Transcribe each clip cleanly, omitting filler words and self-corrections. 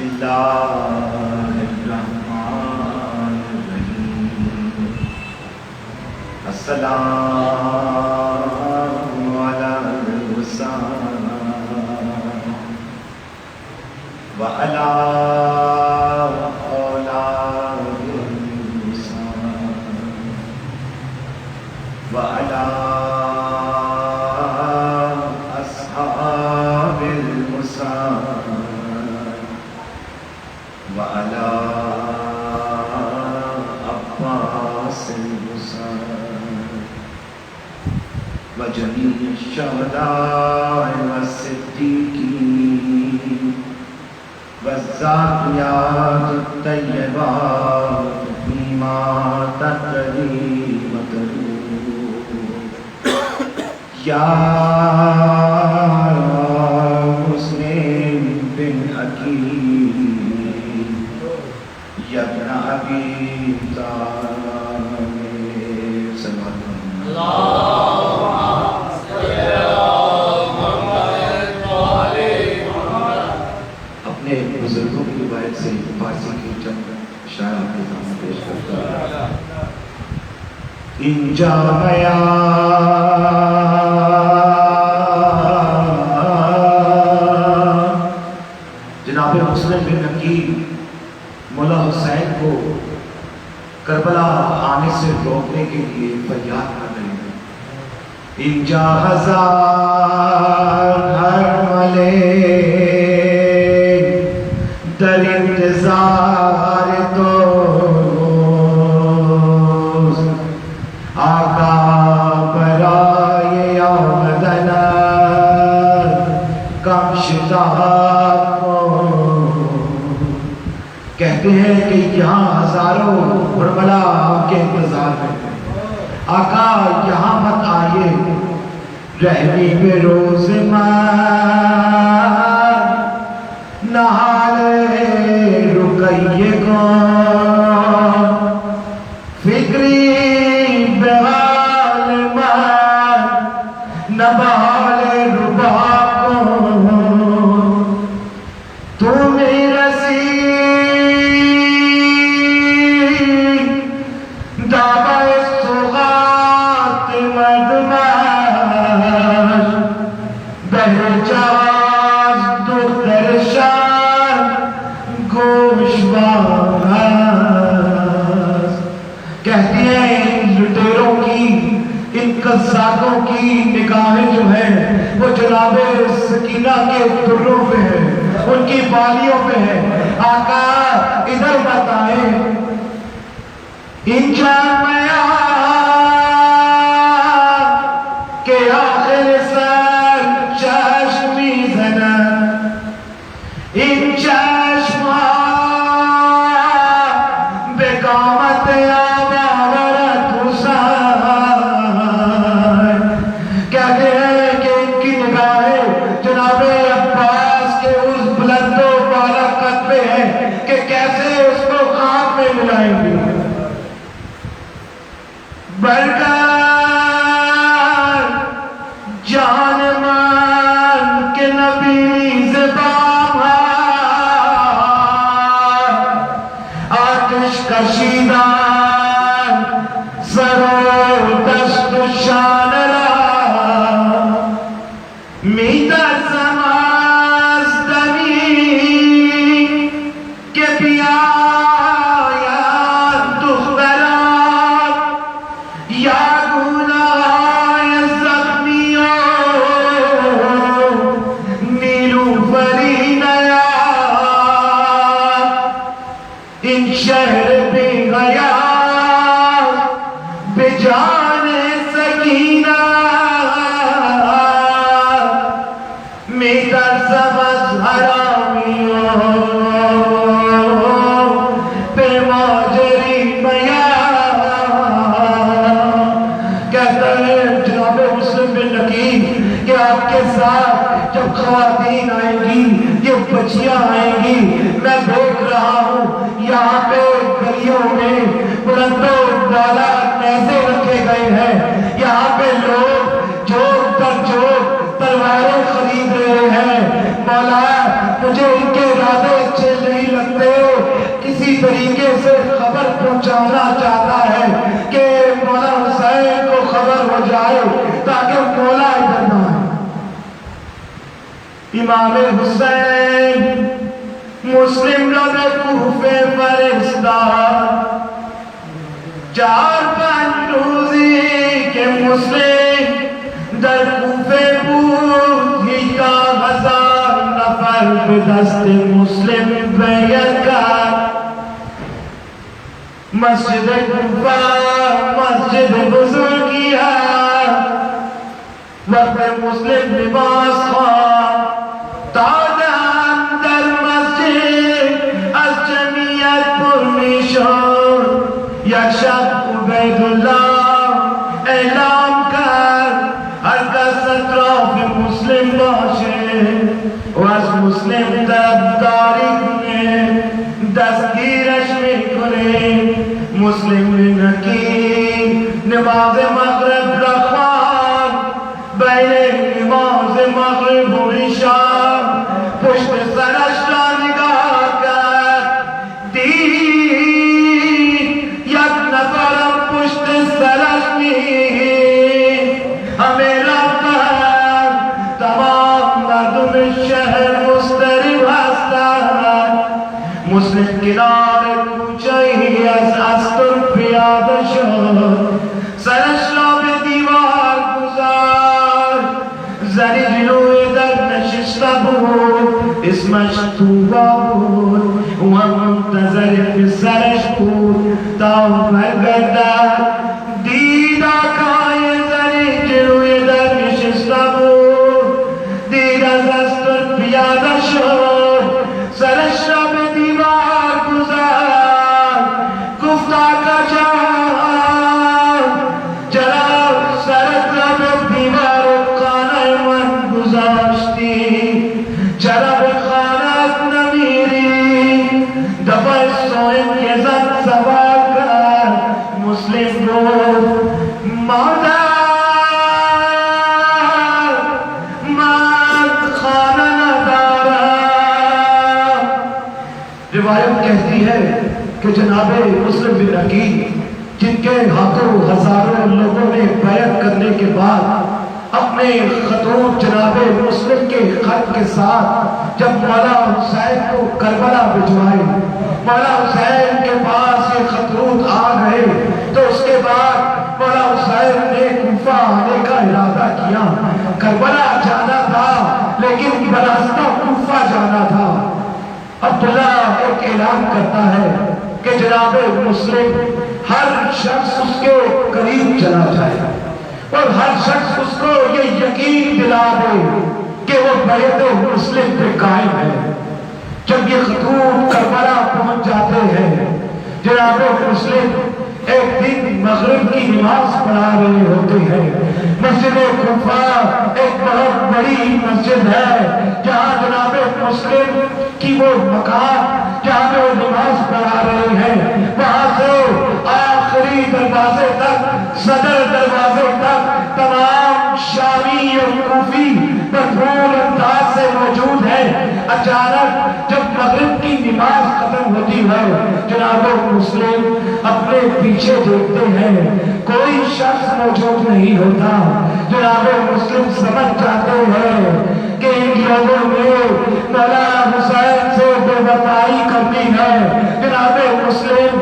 बिस्मिल्लाहिर्रहमानिर्रहीम। अस्सलामु अलल हुसैन व अला औलादिल हुसैन व अला अस्हाबिल हुसैन व अला अब्बासिल हुसैन व जमीअ शुहदाए व सिद्दीकीन व ज़ाकियात तय्यबात फीमा ततरी व तरूर या मुस्लिम बिन अकील या इब्न अबी तालिब सल्लल्लाहु अपने बुजुर्गों की रिवायत से फारसी की चंद शायर आपके सामने पेश करता है। इंजा मया जनाब मुस्लिम बिन अकील मौला हुसैन को करबला आने से रोकने के लिए फरियाद कर रहे हैं। इंजा हजार हर मले दर इंतजार तो आका बराए आमदन कम शिताब को कहते हैं कि यहाँ हजारों बुरबला के इंतजार में आका यहाँ मत आइए रहनी पे रोज नहाले रुकइए को फिक्री बेहाल मान नबाले रुबा को तुम रसी दाबाए सुगात मदमाश बहजाज दुदरशान गोशवास कहती हैं इन लुटेरों की इन कज़्ज़ाबों की निगाहें जो है वो जनाबे सकीना के तुर्रों पे है, उनकी बालियों पे है। आका इधर मत आए इंजा मया के आखिर सर चश्मी जना इन चश्मा बेकामत आबावरत हुसैन कहते हैं कि इनकी निगाहें जनाबे अब्बास के उस बुलंदो बाला कद पे है कि कैसे उसको खाक में मिलाएंगे। बरकार जान मान के नबी ज़बान आतिश कशीदान सरो दस्त शान मीता समाज दमी के पिया इन शहर पे गया बेजाने सकीना मेरा सबस हरामियों पे माजरी बया कहता है जनाब मुस्लिम बिन अकील कि आपके साथ जब ख़वातीन आएंगी ये बच्चियां आएंगी मैं देख रहा हूँ यहाँ पे गलियों में बुलंदो बाला नेज़े रखे गए हैं। यहाँ पे लोग जोक पर जोक तलवारें खरीद रहे हैं। मौला मुझे इनके इरादे अच्छे नहीं पहुंचाना चाहता है कि मौला हुसैन को खबर हो जाए ताकि मौला इधर ना आए। इमाम हुसैन मुस्लिम लबे कूफे फरिश्तार 4-5 रोज़ी के मुस्लिम दर कूफे पूरी का 1000 नफर बेदस्ते मुस्लिम बैयका मस्जिद कूफा मस्जिद बुजुर्गिया वक्त मुस्लिम लिबास ख्वाह तादान दर मस्जिद अज जमियत पुरनिशोर यशब उबैदुल्लाह ऐलान कर हर कसरत राफ़ मुस्लिम बाशे वाज मुस्लिम तरफदारी में दस्तगीरश में करे मुस्लिम नकी नमाज मगरिब रखवान बैने नमाज मगरिब और इशा पुष्ट सरश निगाह कर दी यक नफरम पुष्ट सरश हमें लगता है तमाम मर्दुम शहर मुस्तरिब हस्तान मुस्लिम किनारे चाहिए अस्तर प्याद सरशराब दीवार गुजार जरी जिलोए दर नशिस्ता बोल इस मशतूबा बोल वह मुंतजर सरश बोल ताऊ भरगदा दीदा खाए जरी जिलोए दर नशिस्ता बोल दीदा अस्तर प्याद सरशराब दीवार गुजार गुफ्ता का जहां जरा सरशराब दीवार खाना मन गुजारती जरा खाना नमीरी दफा सोए के साथ सवाल कर मुस्लिम को मादा रिवायत कहती है कि जनाबे मुस्लिम बिन अकील जिनके हाथों हजारों लोगों ने बैत करने के बाद अपने खतूत जनाबे मुस्लिम के खत के साथ जब मौला हुसैन को करबला भिजवाए मौला हुसैन के पास ये खतूत आ गए तो उसके बाद मौला हुसैन ने कूफा आने का इरादा किया। करबला जाना था लेकिन बरास्ता कूफा जाना था। अब्दुल्ला एक ऐलान करता है कि जनाबे मुस्लिम हर शख्स उसके करीब चला जाए और हर शख्स उसको ये यकीन दिला दे कि वो बैत मुस्लिम पे कायम है। जब ये खतूत करबला पहुंच जाते हैं जनाबे मुस्लिम एक दिन मगरिब की नमाज पढ़ा रहे होते हैं। मस्जिद कूफा एक बहुत बड़ी मस्जिद है जहाँ जनाबे मुस्लिम की वो मकान जहाँ पे वो नमाज पढ़ा रहे हैं वहां से आखिरी दरवाजे तक सदर दरवाजे तक तमाम शामी और कूफी भरपूर अंदाज से मौजूद है। अचानक जब मगरिब की नमाज खत्म होती है जनाबे मुस्लिम अपने पीछे देखते हैं कोई शख्स मौजूद नहीं होता। जनाबे मुस्लिम समझ जाते हैं कि इन लोगों ने मौला हुसैन से बेवफाई करनी है। जनाबे मुस्लिम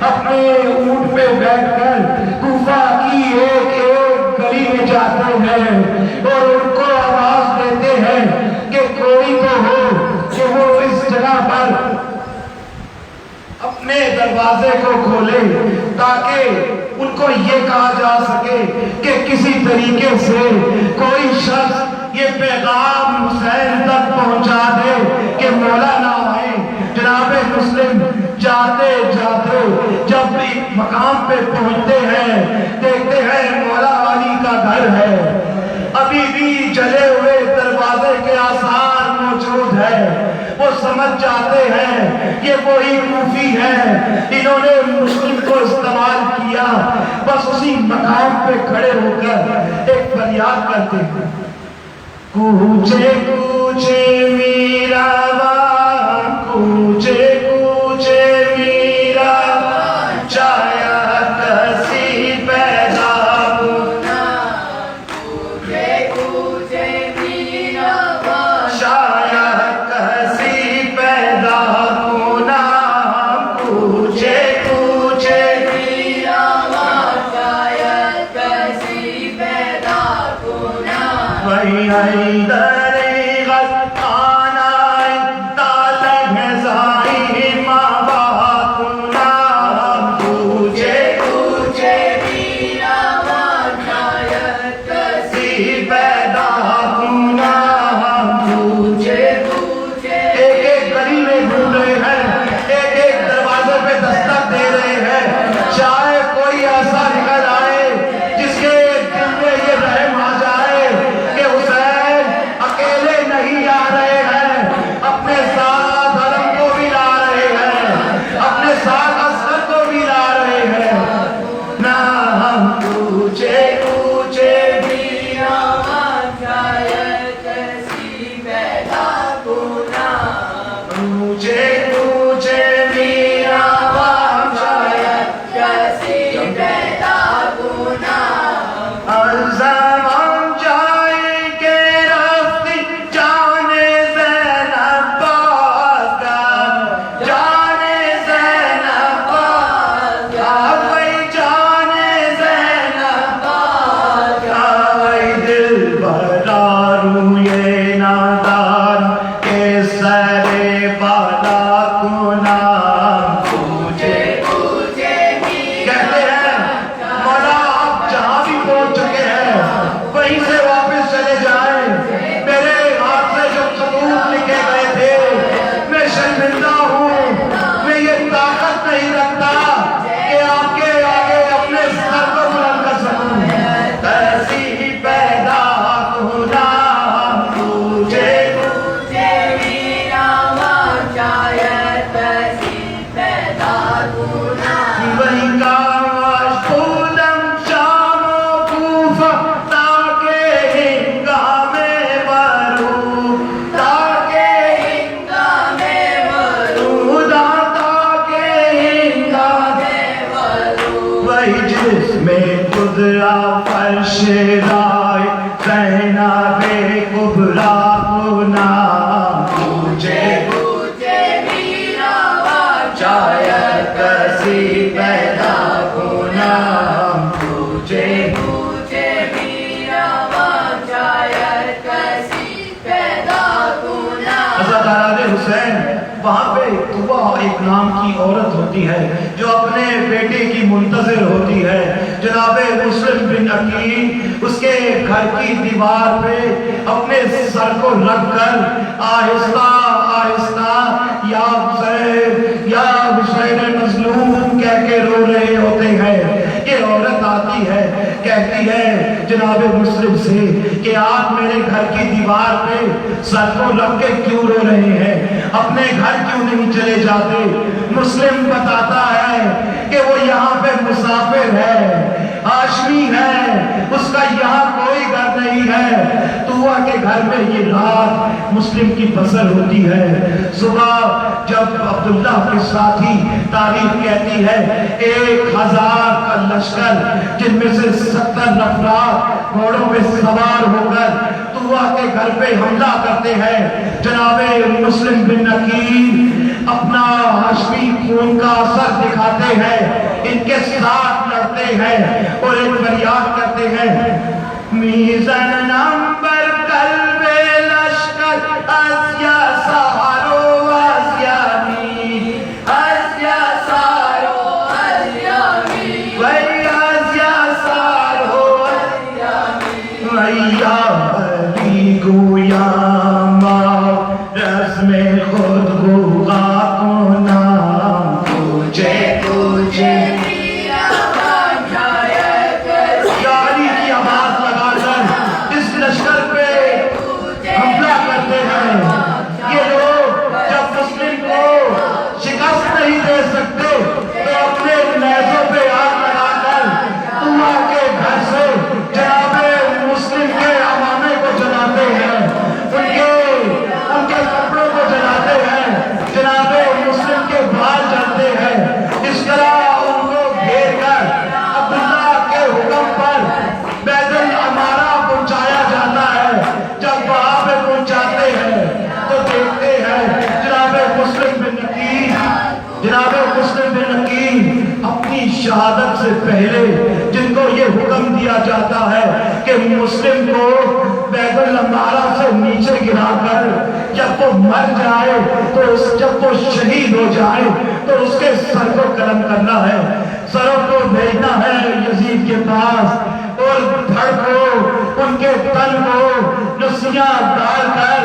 अपने ऊंट पे बैठकर कूफा की एक एक गली में जाते हैं और उनको आवाज देते हैं कि कोई तो हो कि वो इस जगह पर अपने दरवाजे को खोले ताकि उनको ये कहा जा सके कि किसी तरीके से कोई शख्स ये पैगाम हुसैन तक पहुंचा दे कि मौला ना आए। जनाबे मुस्लिम जाते जाते जब एक मकाम पे पहुंचते हैं देखते हैं मौला अली का घर है। अभी भी जले हुए दरवाजे के आसार मौजूद है। वो समझ जाते हैं ये वही कूफी है इन्होंने मुस्लिम को इस्तेमाल किया। बस उसी मकाम पे खड़े होकर एक फरियाद करते हैं कूचे कूचे मीरा कूचे कूचे मीरा चाहे वहाँ पे तुवा एक नाम की औरत होती है जो अपने बेटे की मुंतजिर होती है। जनाबे मुस्लिम बिन अकील उसके घर की दीवार पे अपने सर को रख कर आहिस्ता आहिस्ता या हुसैन या हुसैन मजलूम कह के रो रहे होते हैं। ये औरत आती है, कहती है जनाबे मुस्लिम से कि आप मेरे घर की दीवार पे सर को रख के क्यों रो रहे हैं, अपने घर क्यों नहीं चले जाते। मुस्लिम बताता है कि वो यहाँ पे मुसाफिर है, हाशमी है, उसका यहाँ कोई घर नहीं है। तुआ के घर में ये रात मुस्लिम की बसर होती है। सुबह जब अब्दुल्ला के साथी तारीख कहती है 1000 का लश्कर जिनमें से 70 नफरात घोड़ों पे सवार होकर तुआ के घर पे हमला करते हैं। जनाबे मुस्लिम बिन अकील अपना हाशमी खून का असर दिखाते हैं, इनके साथ लड़ते हैं और एक फरियाद करते हैं मीज़न नंबर कल्बे लश्कर अज़िया सारो अज़ियामी अज़िया सारो अज़ियामी वही अज़िया सारो अज़ियामी वैया अली गोया रस्मे खुद गुगा को नाम तुझे तुझे शहादत से पहले जिनको ये हुक्म दिया जाता है कि मुस्लिम को बैतुल बैतुल्लमारा से नीचे गिराकर जब वो मर जाए तो जब वो शहीद हो जाए तो उसके सर को कलम करना है, सरों को भेजना है यजीद के पास, और धड़ को उनके तन को नसियां डालकर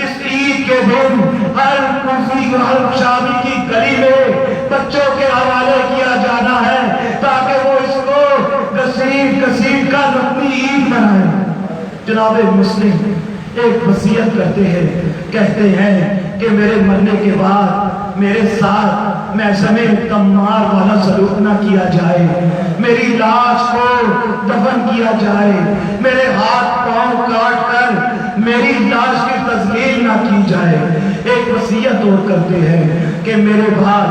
इस ईद के दिन हर कुफी हर शामी की गली में बच्चों के हवाले किया जाना है ताकि वो इसको कसीर कसीर का अपनी ईद मनाए। जनाबे मुस्लिम एक वसीयत करते हैं, कहते हैं कि मेरे मरने के बाद मेरे साथ महसमे तम्मार वाला सलूक ना किया जाए, मेरी लाश को दफन किया जाए, मेरे हाथ पांव काट कर मेरी लाश की तस्लील ना की जाए। एक वसीयत और करते हैं कि मेरे बाद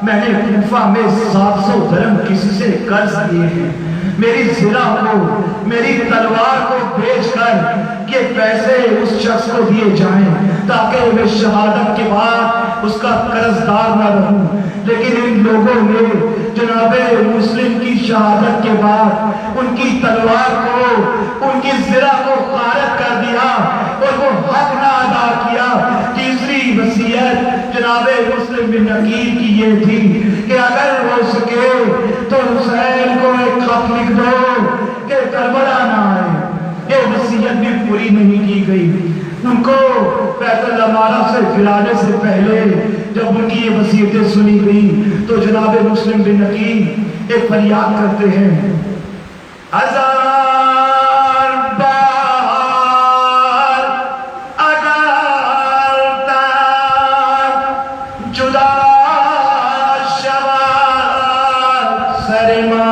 मैंने कूफा में 700 धर्म किसी से कर्ज लिए हैं, मेरी जिला को मेरी तलवार को बेचकर ये पैसे उस शख्स को दिए जाएं ताकि मैं शहादत के बाद उसका कर्जदार न रहूं। लेकिन इन लोगों ने जनाबे मुस्लिम की शहादत के बाद उनकी तलवार को उनकी जिला को खारिज कर दिया और वो हक ना अदा किया। तीसरी वसीयत जनाबे मुस्लिम बिन नकीर की ये थी कि अगर हो सके तो हुसैन को एक खत लिख दो कि करबला ना आए। ये वसीयत भी पूरी नहीं की गई। उनको बैतुल्लमारा से गिराने से पहले जब उनकी ये वसीयतें सुनी गई तो जनाबे मुस्लिम बिन नकीर एक फरियाद करते हैं, हजार बार अगर तक जुदा शवा सरमा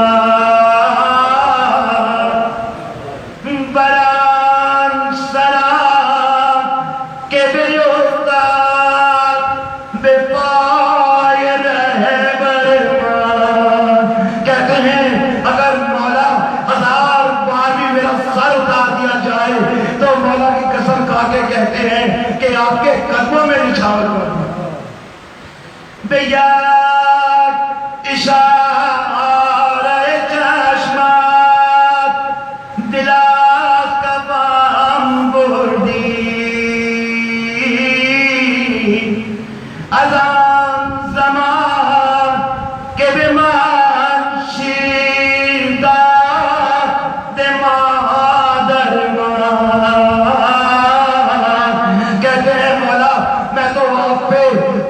कहते हैं कि आपके कदमों में निछावर कर भैया इशारे चश्मा दिलास का बाम बुर्दी अज़ाम ज़मान के बिमान शीदा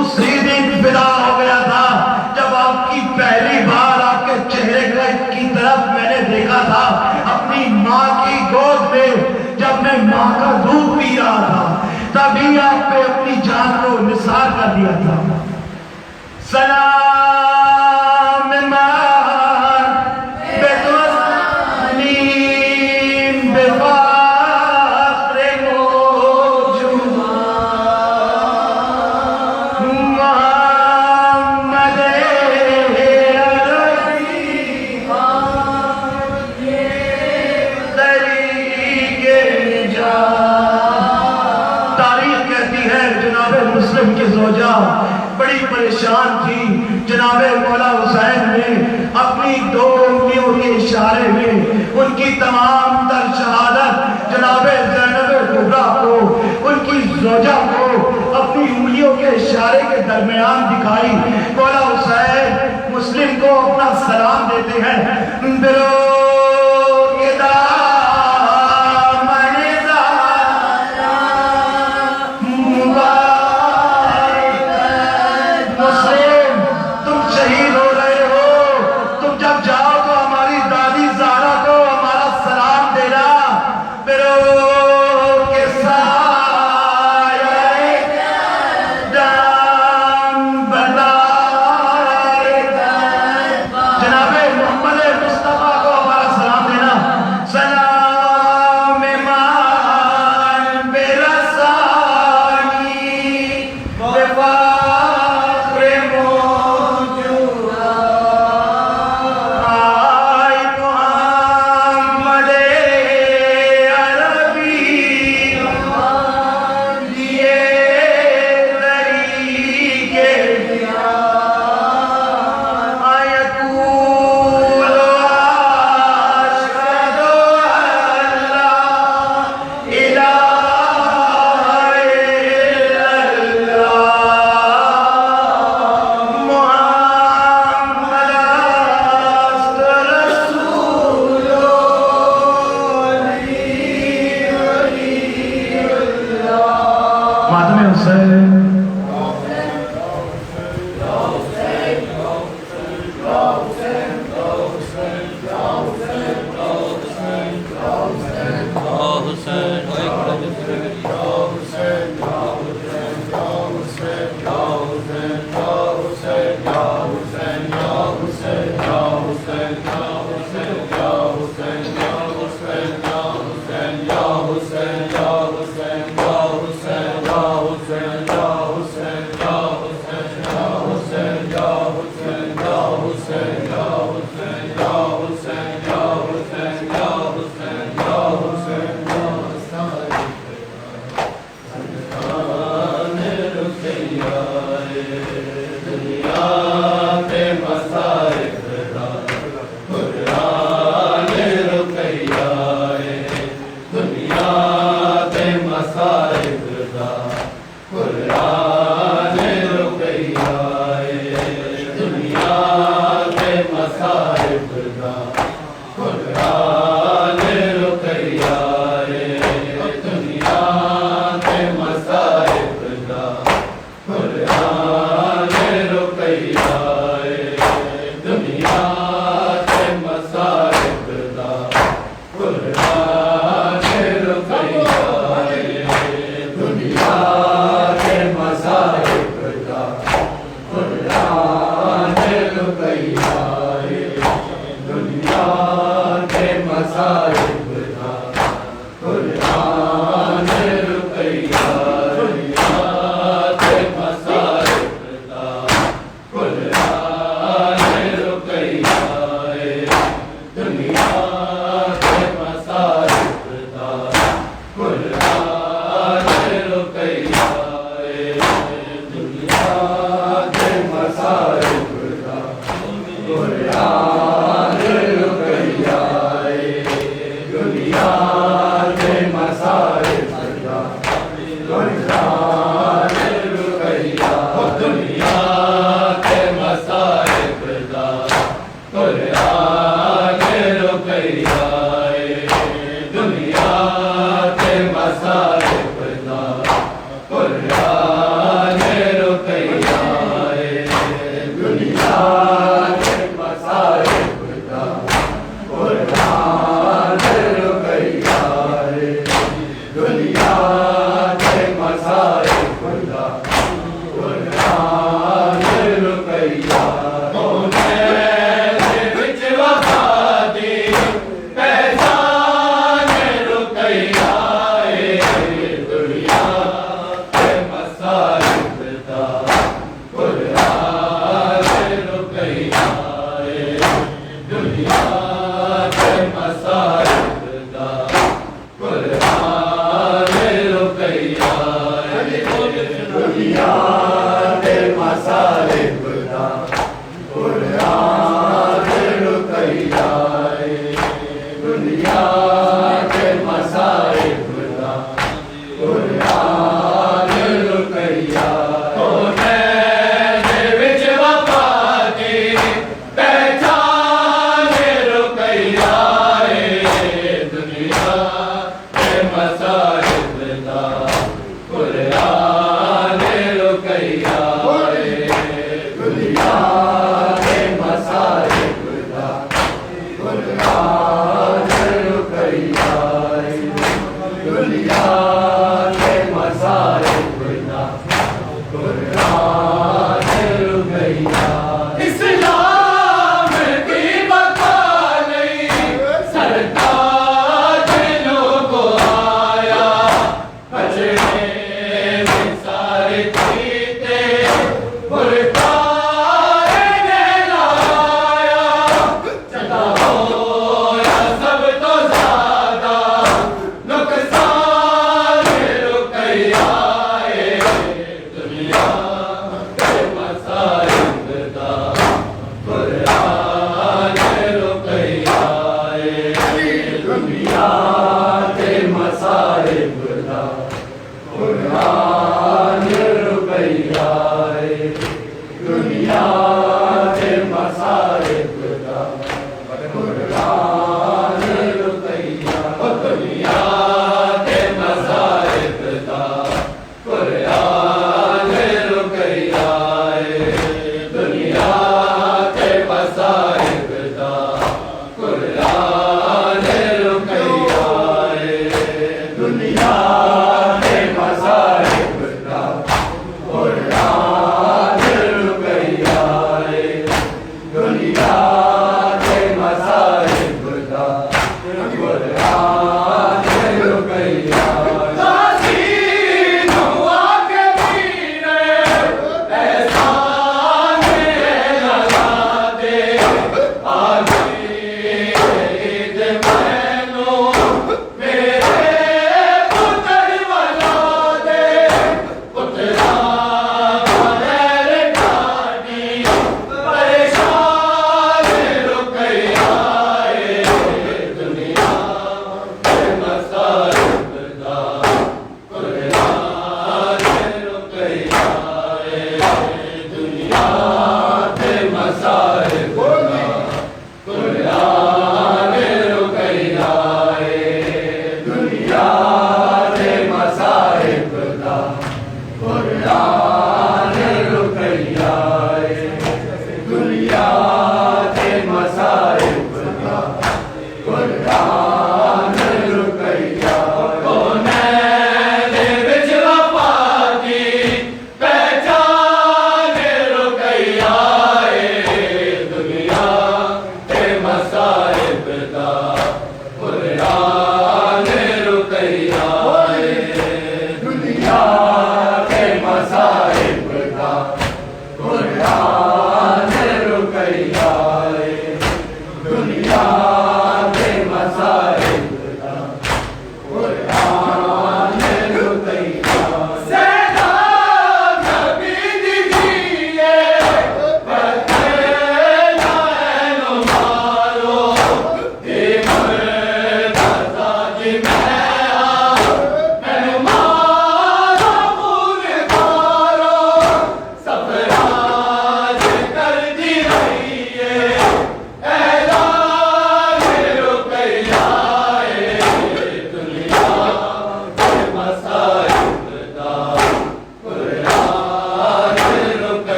उसी दिन विदा हो गया था जब आपकी पहली बार आपके चेहरे की तरफ मैंने देखा था अपनी माँ की गोद में। जब मैं माँ का दूध पी रहा था तभी आप पे अपनी जान को निसार कर दिया था। सलाम मान बेतुअनी बेफाख्रे मुस्लिम की ज़ौजा बड़ी परेशान थी। जनाबे मौला हुसैन ने अपनी दो उंगलियों के इशारे में उनकी तमाम तर शहादत जनाबे ज़ैनब कुबरा को उनकी ज़ौजा को अपनी उंगलियों के इशारे के दरमियान दिखाई। मौला हुसैन मुस्लिम को अपना सलाम देते हैं।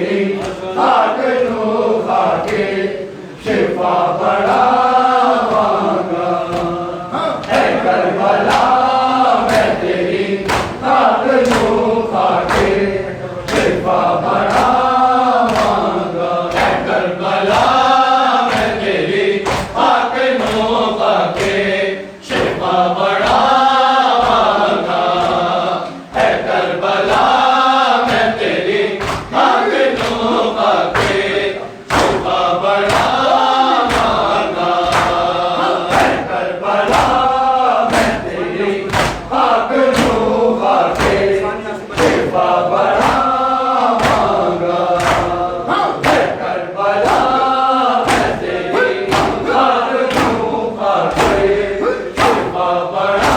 तेरी खाक नू खाके शिफा बड़ा मांगा है करबला मैं तेरी खाक नू खाके शिफा बड़ा मांगा है करबला मैं तेरी खाक नू खाके शिफा बड़ा मांगा है करबला मैं तेरी खाक नू खाके शिफा बड़ा मांगा है करबला मैं तेरी खाक नू खाके शिफा बड़ा मांगा है करबला मैं तेरी खाक नू खाके शिफा बड़ा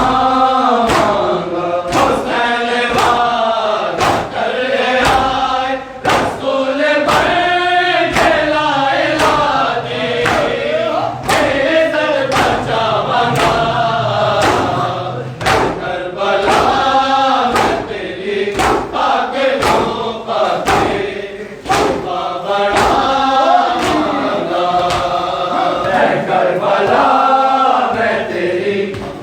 मांगा हुसैन वादा कर आए रसूल बैठे लाए लादे तेरे सर बचावांगा करबला मैं तेरी खाक नू खाके शिफा बड़ा मांगा है करबला मैं तेरी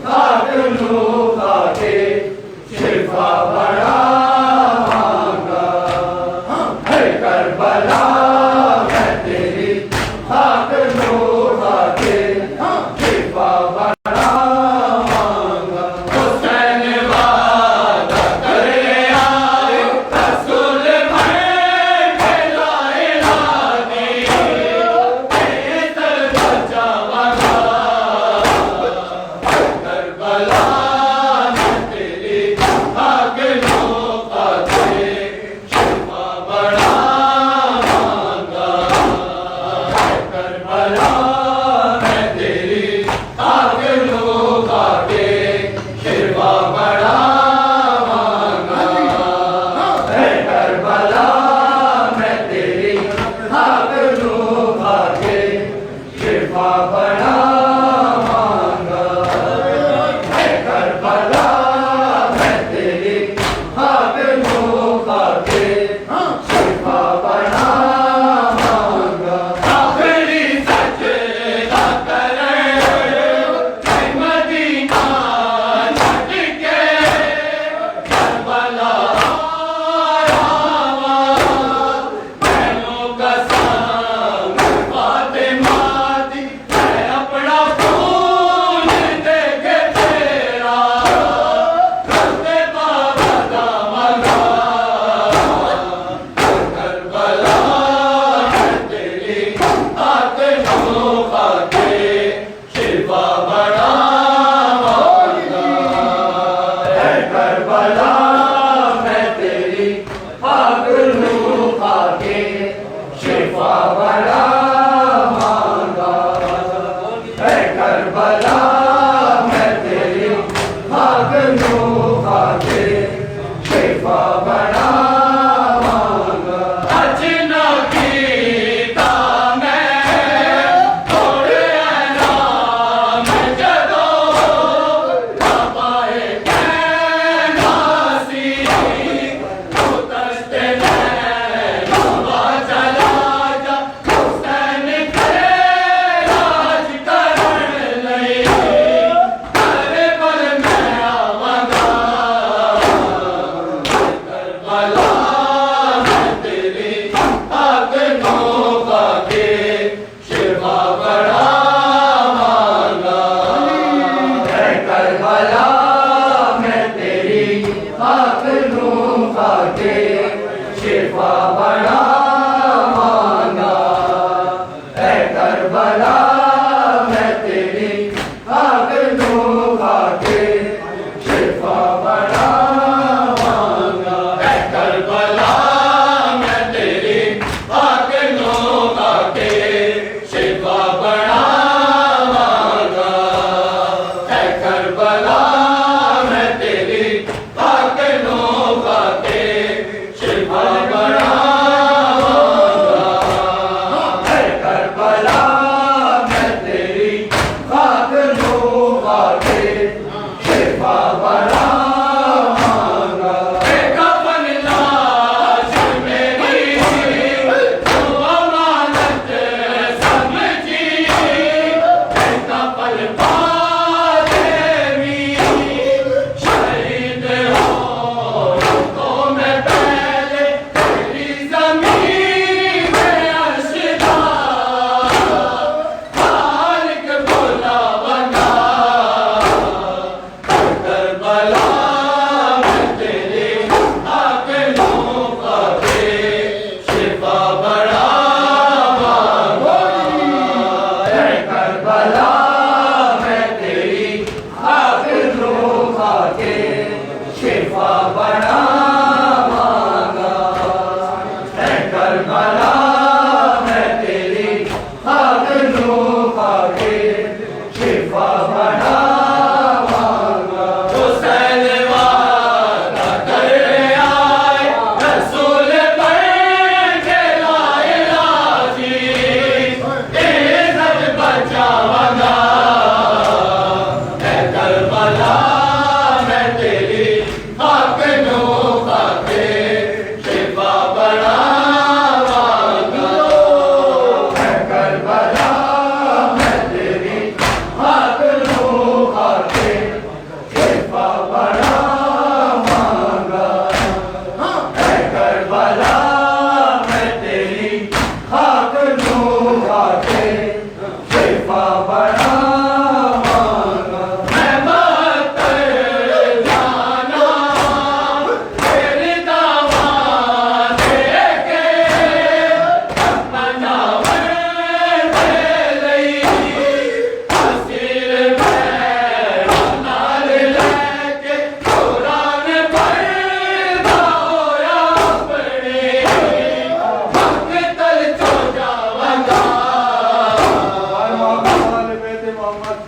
खाक नू खाके शिफा बड़ा मांगा है करबला मैं तेरी खाक नू खाके शिफा बड़ा मांगा हुसैन वादा कर आए रसूल बैठे लाए लादे तेरे सर बचावांगा करबला मैं तेरी खाक नू खाके शिफा बड़ा मांगा करबला मैं तेरी खाक नू खाके शिफा बढ़ावांगा। हुसैन वादा कर आए रसूल पर के ला इलाजी इज्जत बचावांगा। मैं करबला मैं तेरी खाक नू खाके शिफा बढ़ावांगा। मैं करबला मैं तेरी खाक नू खाके शिफा बढ़ावांगा। मैं करबला मैं तेरी खाक नू खाके शिफा बढ़ावांगा। मैं बदतर जाना तेरी दावा देके अपना दे लई हसीर मैं नाल लेके कुरान पढ़दा होया अपने मकतल चो जावांगा। मोहम्मद